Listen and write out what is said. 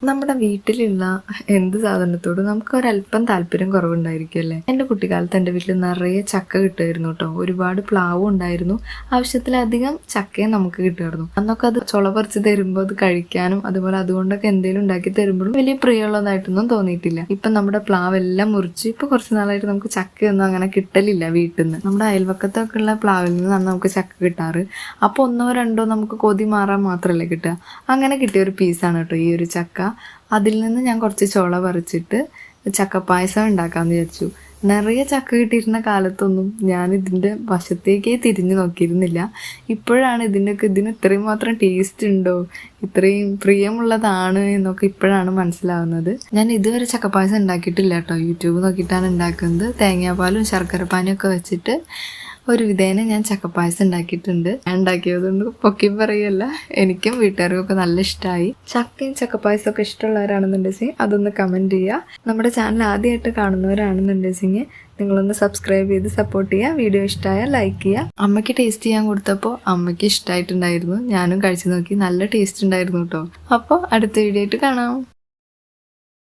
നമ്മുടെ വീട്ടിലുള്ള എന്ത് സാധനത്തോടും നമുക്ക് ഒരല്പം താല്പര്യം കുറവുണ്ടായിരിക്കുമല്ലേ. എൻ്റെ കുട്ടിക്കാലത്ത് എൻ്റെ വീട്ടിൽ നിറയെ ചക്ക കിട്ടുമായിരുന്നു കേട്ടോ. ഒരുപാട് പ്ലാവും ഉണ്ടായിരുന്നു, ആവശ്യത്തിലധികം ചക്കയും നമുക്ക് കിട്ടുമായിരുന്നു. അന്നൊക്കെ അത് ചുള പറിച്ച് തരുമ്പോൾ അത് കഴിക്കാനും അതുപോലെ അതുകൊണ്ടൊക്കെ എന്തെങ്കിലും ഉണ്ടാക്കി തരുമ്പോഴും വലിയ പ്രിയമുള്ളതായിട്ടൊന്നും തോന്നിയിട്ടില്ല. ഇപ്പം നമ്മുടെ പ്ലാവെല്ലാം മുറിച്ച് ഇപ്പോൾ കുറച്ച് നാളായിട്ട് നമുക്ക് ചക്കയൊന്നും അങ്ങനെ കിട്ടലില്ല വീട്ടിൽ നിന്ന്. നമ്മുടെ അയൽവക്കത്തൊക്കെ ഉള്ള പ്ലാവിൽ നിന്നാണ് നമുക്ക് ചക്ക കിട്ടാറ്. അപ്പോൾ ഒന്നോ രണ്ടോ നമുക്ക് കൊതി മാറാൻ മാത്രമല്ലേ കിട്ടുക. അങ്ങനെ കിട്ടിയ ഒരു പീസാണ് കേട്ടോ ഈ ഒരു ചക്ക. അതിൽ നിന്ന് ഞാൻ കുറച്ച് ചുള പറിച്ചിട്ട് ചക്കപ്പായസം ഉണ്ടാക്കാമെന്ന് വിചാരിച്ചു. നിറയെ ചക്ക കിട്ടിയിരുന്ന കാലത്തൊന്നും ഞാൻ ഇതിൻ്റെ വശത്തേക്കേ തിരിഞ്ഞു നോക്കിയിരുന്നില്ല. ഇപ്പോഴാണ് ഇതിന് ഇത്രയും മാത്രം ടേസ്റ്റ് ഉണ്ടോ, ഇത്രയും പ്രിയമുള്ളതാണ് എന്നൊക്കെ ഇപ്പോഴാണ് മനസ്സിലാവുന്നത്. ഞാൻ ഇതുവരെ ചക്കപ്പായസം ഉണ്ടാക്കിയിട്ടില്ല കേട്ടോ. യൂട്യൂബ് നോക്കിയിട്ടാണ് ഉണ്ടാക്കുന്നത്. തേങ്ങാപ്പാലും ശർക്കരപ്പാനും ഒക്കെ വെച്ചിട്ട് ഒരു വിധേന ഞാൻ ചക്കപ്പായസം ഉണ്ടാക്കിയിട്ടുണ്ട്. ഞാൻ ഉണ്ടാക്കിയതുകൊണ്ട് പൊക്കി പറയല്ല, എനിക്കും വീട്ടുകാർക്കൊക്കെ നല്ല ഇഷ്ടമായി. ചക്കയും ചക്കപ്പായസം ഒക്കെ ഇഷ്ടമുള്ളവരാണെന്നുണ്ടെങ്കിൽ അതൊന്ന് കമൻറ്റ് ചെയ്യുക. നമ്മുടെ ചാനൽ ആദ്യമായിട്ട് കാണുന്നവരാണെന്നുണ്ടെങ്കിൽ നിങ്ങളൊന്ന് സബ്സ്ക്രൈബ് ചെയ്ത് സപ്പോർട്ട് ചെയ്യുക. വീഡിയോ ഇഷ്ടമായാൽ ലൈക്ക് ചെയ്യുക. അമ്മയ്ക്ക് ടേസ്റ്റ് ചെയ്യാൻ കൊടുത്തപ്പോൾ അമ്മയ്ക്ക് ഇഷ്ടമായിട്ടുണ്ടായിരുന്നു. ഞാനും കഴിച്ചു നോക്കി, നല്ല ടേസ്റ്റ് ഉണ്ടായിരുന്നു കേട്ടോ. അപ്പോൾ അടുത്ത വീഡിയോ ആയിട്ട് കാണാം.